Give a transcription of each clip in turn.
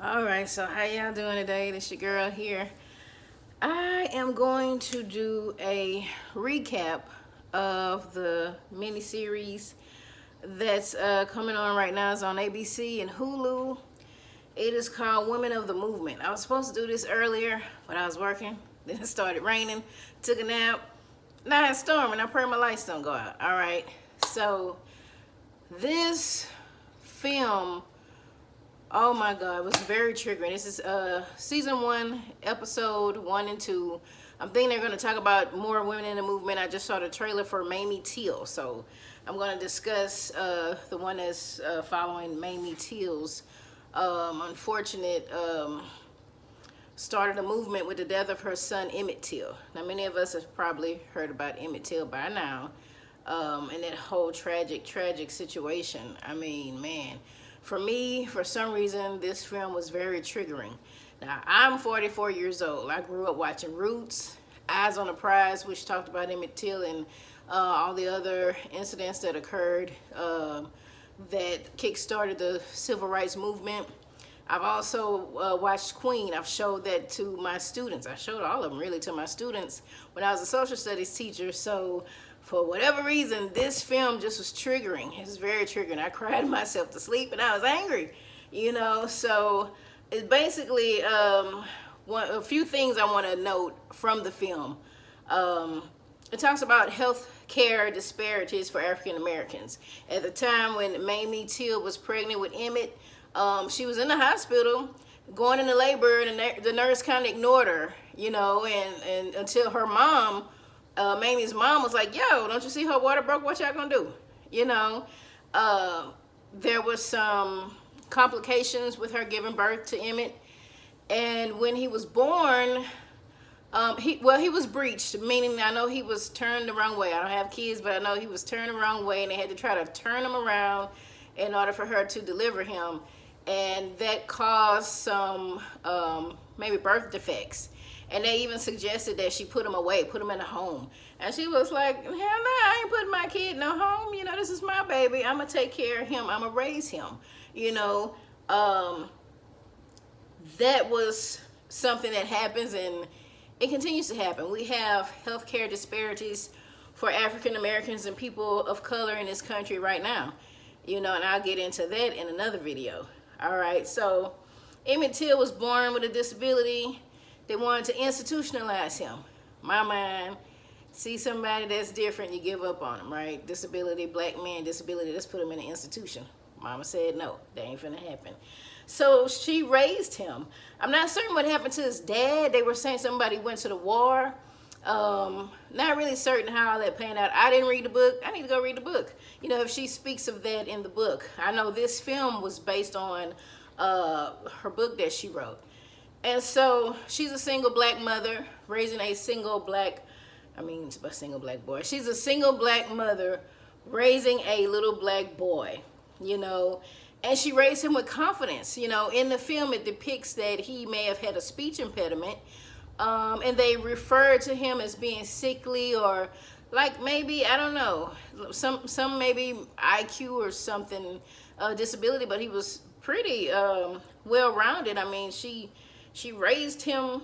All right, so how y'all doing today? This your girl here. I am going to do a recap of the miniseries that's coming on right now. It's on ABC and Hulu. It is called Women of the Movement. I was supposed to do this earlier, but I was working. Then it started raining. Took a nap. Now it's storming. I pray my lights don't go out. All right. So this film, oh my God, it was very triggering. This is season 1, episode 1 and 2. I'm thinking they're going to talk about more women in the movement. I just saw the trailer for Mamie Till, so I'm going to discuss the one that's following Mamie Till's unfortunate start of the movement with the death of her son Emmett Till. Now, many of us have probably heard about Emmett Till by now, and that whole tragic situation. I mean, man. For me, for some reason, this film was very triggering. Now, I'm 44 years old. I grew up watching Roots, Eyes on the Prize, which talked about Emmett Till and all the other incidents that occurred that kick-started the civil rights movement. I've also watched Queen. I've showed that to my students. I showed all of them, really, to my students when I was a social studies teacher. So for whatever reason, this film just was triggering. It was very triggering. I cried myself to sleep and I was angry, you know. So it's basically a few things I want to note from the film. It talks about health care disparities for African Americans. At the time when Mamie Till was pregnant with Emmett, she was in the hospital going into labor, and the nurse kind of ignored her, you know, and until her mom, Mamie's mom, was like, yo, don't you see her water broke? What y'all gonna do? You know, there was some complications with her giving birth to Emmett. And when he was born, he was breached, meaning I know he was turned the wrong way. I don't have kids, but I know he was turned the wrong way, and they had to try to turn him around in order for her to deliver him. And that caused some maybe birth defects. And they even suggested that she put him away, put him in a home. And she was like, hell no, I ain't putting my kid in no home. You know, this is my baby. I'm going to take care of him. I'm going to raise him. You know, that was something that happens, and it continues to happen. We have healthcare disparities for African Americans and people of color in this country right now. You know, and I'll get into that in another video. All right, so Emmett Till was born with a disability. They wanted to institutionalize him. My mind, see somebody that's different, you give up on them, right? Disability, black man, disability, let's put him in an institution. Mama said no, that ain't finna happen. So she raised him. I'm not certain what happened to his dad. They were saying somebody went to the war. Not really certain how all that panned out. I didn't read the book. I need to go read the book. You know, if she speaks of that in the book. I know this film was based on her book that she wrote. And so she's a single black mother raising a single black, a single black boy. She's a single black mother raising a little black boy, you know, and she raised him with confidence. You know, in the film, it depicts that he may have had a speech impediment, and they referred to him as being sickly, or like maybe, I don't know, some maybe IQ or something, disability, but he was pretty well-rounded. I mean, she raised him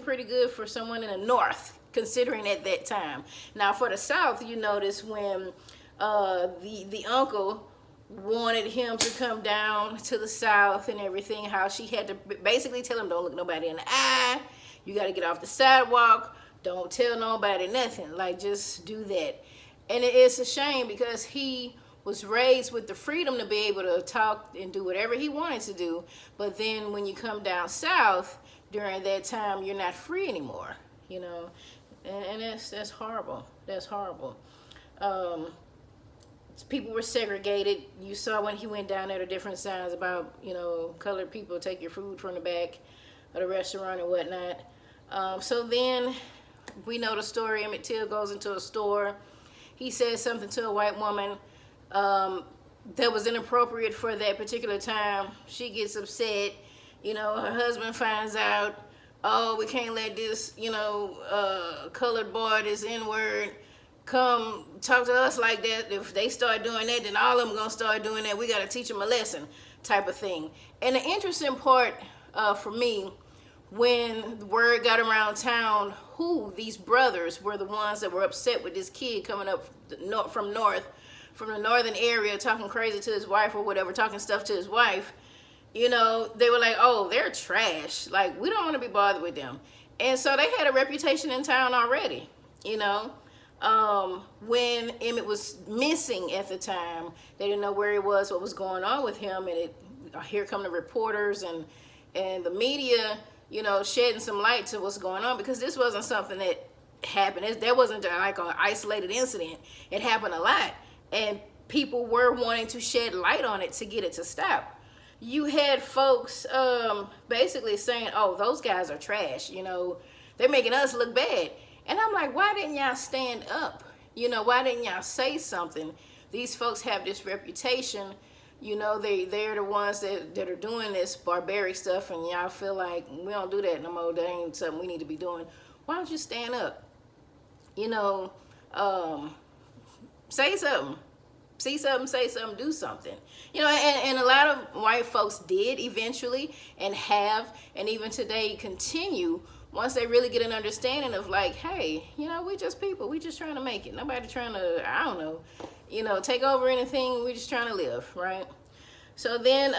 pretty good for someone in the North, considering at that time. Now for the South, you notice when the uncle wanted him to come down to the South and everything, how she had to basically tell him, don't look nobody in the eye, you got to get off the sidewalk, don't tell nobody nothing, like just do that. And it's a shame because he was raised with the freedom to be able to talk and do whatever he wanted to do. But then when you come down south during that time, you're not free anymore, you know, and that's horrible. That's horrible. People were segregated. You saw when he went down there the different signs about, you know, colored people take your food from the back of the restaurant and whatnot. So then we know the story. Emmett Till goes into a store. He says something to a white woman that was inappropriate for that particular time. She gets upset. You know, her husband finds out, oh, we can't let this, you know, colored boy, this N-word, come talk to us like that. If they start doing that, then all of them gonna start doing that. We gotta teach them a lesson. type of thing. And the interesting part for me, when the word got around town who these brothers were the ones that were upset with this kid coming up from the northern area, talking crazy to his wife or whatever, talking stuff to his wife, you know, they were like, oh, they're trash. Like, we don't want to be bothered with them. And so they had a reputation in town already, you know. When Emmett was missing at the time, they didn't know where he was, what was going on with him. And here come the reporters and the media, you know, shedding some light to what's going on, because this wasn't something that happened. There wasn't like an isolated incident. It happened a lot. And people were wanting to shed light on it to get it to stop. You had folks basically saying, oh, those guys are trash. You know, they're making us look bad. And I'm like, why didn't y'all stand up? You know, why didn't y'all say something? These folks have this reputation. You know, they're the ones that are doing this barbaric stuff, and y'all feel like we don't do that no more. That ain't something we need to be doing. Why don't you stand up? You know, say something. See something, say something, do something. You know, and a lot of white folks did eventually, and have, and even today continue, once they really get an understanding of like, hey, you know, we just people. We just trying to make it. Nobody trying to, I don't know, you know, take over anything. We just trying to live, right? So then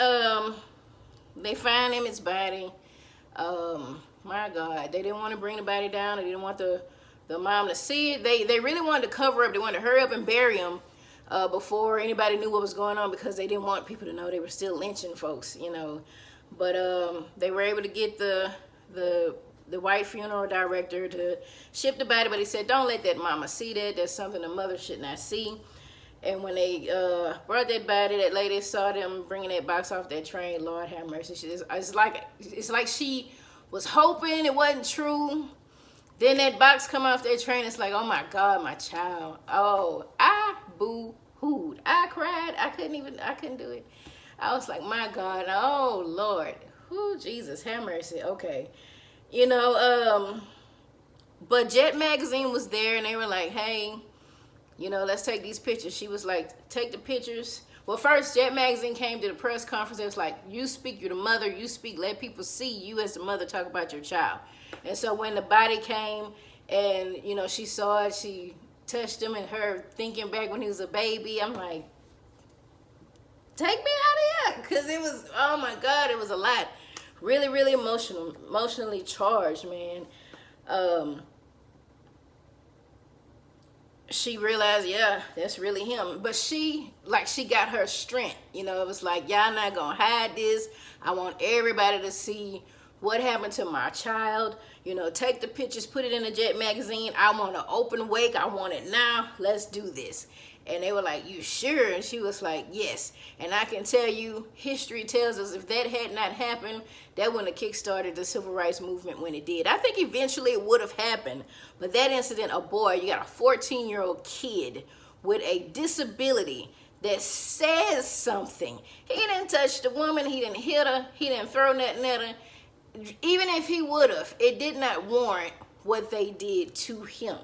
they find Emmett's body. My God, they didn't want to bring the body down. They didn't want the mom to see it. They really wanted to cover up. They wanted to hurry up and bury him before anybody knew what was going on, because they didn't want people to know they were still lynching folks, you know. But they were able to get the white funeral director to ship the body, but he said, don't let that mama see that. That's something the mother should not see. And when they brought that body, that lady saw them bringing that box off that train. Lord have mercy. It's like she was hoping it wasn't true. Then that box come off that train. It's like, oh my God, my child. Oh, I boo-hooed. I cried. I couldn't do it. I was like, my God. Oh, Lord. Oh, Jesus, have mercy. Okay. You know, but Jet Magazine was there, and they were like, hey, you know, let's take these pictures. She was like, take the pictures. Well, first, Jet Magazine came to the press conference. It was like, you speak, you're the mother. You speak, let people see you as the mother talk about your child. And so when the body came and, you know, she saw it, she touched him, and her thinking back when he was a baby, I'm like, take me out of here. Because it was, oh my God, it was a lot. Really, really emotionally charged, man. She realized, yeah, that's really him. But she got her strength. You know, it was like, y'all not going to hide this. I want everybody to see what happened to my child. You know, take the pictures, put it in the Jet Magazine. I want an open wake. I want it now. Let's do this. And they were like, you sure? And she was like, yes. And I can tell you, history tells us if that had not happened, that wouldn't have kickstarted the civil rights movement when it did. I think eventually it would have happened. But that incident, a boy, you got a 14-year-old kid with a disability that says something. He didn't touch the woman. He didn't hit her. He didn't throw nothing at her. Even if he would have, it did not warrant what they did to him.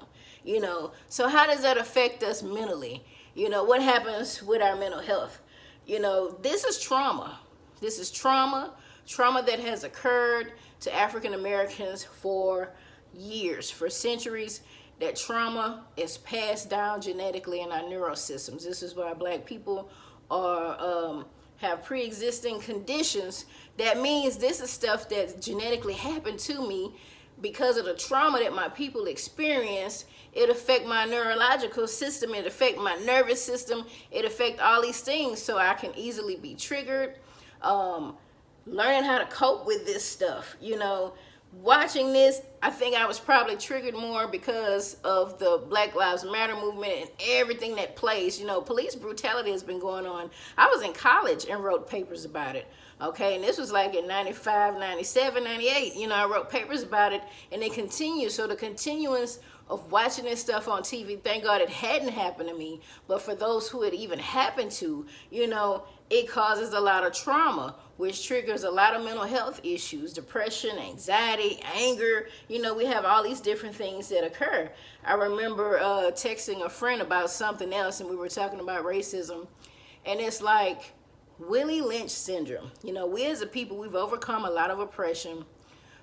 You know, so how does that affect us mentally? You know, what happens with our mental health? You know, this is trauma. This is trauma that has occurred to African Americans for years, for centuries. That trauma is passed down genetically in our neurosystems. This is why Black people are have pre-existing conditions. That means this is stuff that genetically happened to me because of the trauma that my people experienced. It affect my neurological system. It affect my nervous system. It affect all these things, so I can easily be triggered. Learning how to cope with this stuff, you know. Watching this, I think I was probably triggered more because of the Black Lives Matter movement and everything that plays. You know, police brutality has been going on. I was in college and wrote papers about it. Okay, and this was like in 95, 97, 98. You know, I wrote papers about it, and it continues. So the continuance of watching this stuff on TV, thank God it hadn't happened to me. But for those who it even happened to, you know, it causes a lot of trauma, which triggers a lot of mental health issues, depression, anxiety, anger. You know, we have all these different things that occur. I remember texting a friend about something else, and we were talking about racism. And it's like, Willie Lynch syndrome. You know, we as a people, we've overcome a lot of oppression.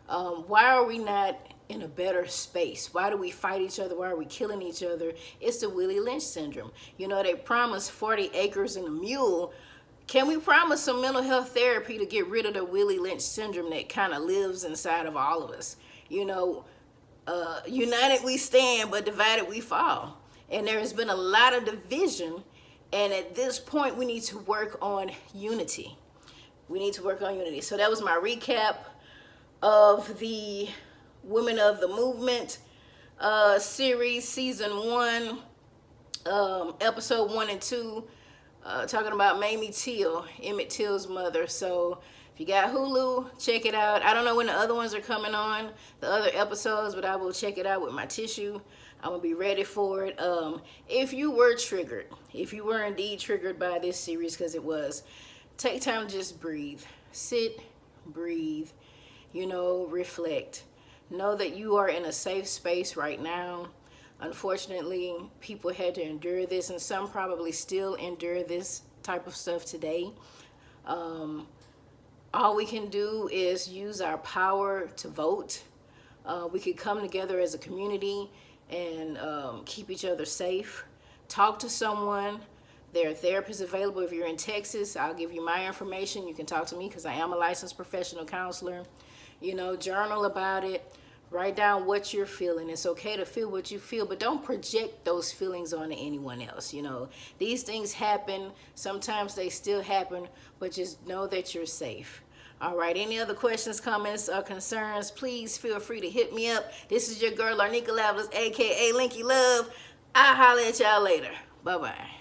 Why are we not in a better space? Why do we fight each other? Why are we killing each other? It's the Willie Lynch syndrome. You know, they promised 40 acres and a mule. Can we promise some mental health therapy to get rid of the Willie Lynch syndrome that kind of lives inside of all of us? You know, united we stand, but divided we fall. And there has been a lot of division. And at this point, we need to work on unity. We need to work on unity. So that was my recap of the Women of the Movement series, season 1, episode 1 and 2, talking about Mamie Till, Emmett Till's mother. So if you got Hulu, check it out. I don't know when the other ones are coming on, the other episodes, but I will check it out with my tissue. I'm going to be ready for it. If you were triggered, if you were indeed triggered by this series, because it was, take time to just breathe. Sit, breathe, you know, reflect. Know that you are in a safe space right now. Unfortunately, people had to endure this, and some probably still endure this type of stuff today. All we can do is use our power to vote. We could come together as a community and keep each other safe. Talk to someone. There are therapists available. If you're in Texas, I'll give you my information. You can talk to me because I am a licensed professional counselor. You know, journal about it. Write down what you're feeling. It's okay to feel what you feel, but don't project those feelings onto anyone else. You know, these things happen. Sometimes they still happen, but just know that you're safe. All right, any other questions, comments, or concerns, please feel free to hit me up. This is your girl, Larnika Lavlas, a.k.a. Linky Love. I'll holler at y'all later. Bye-bye.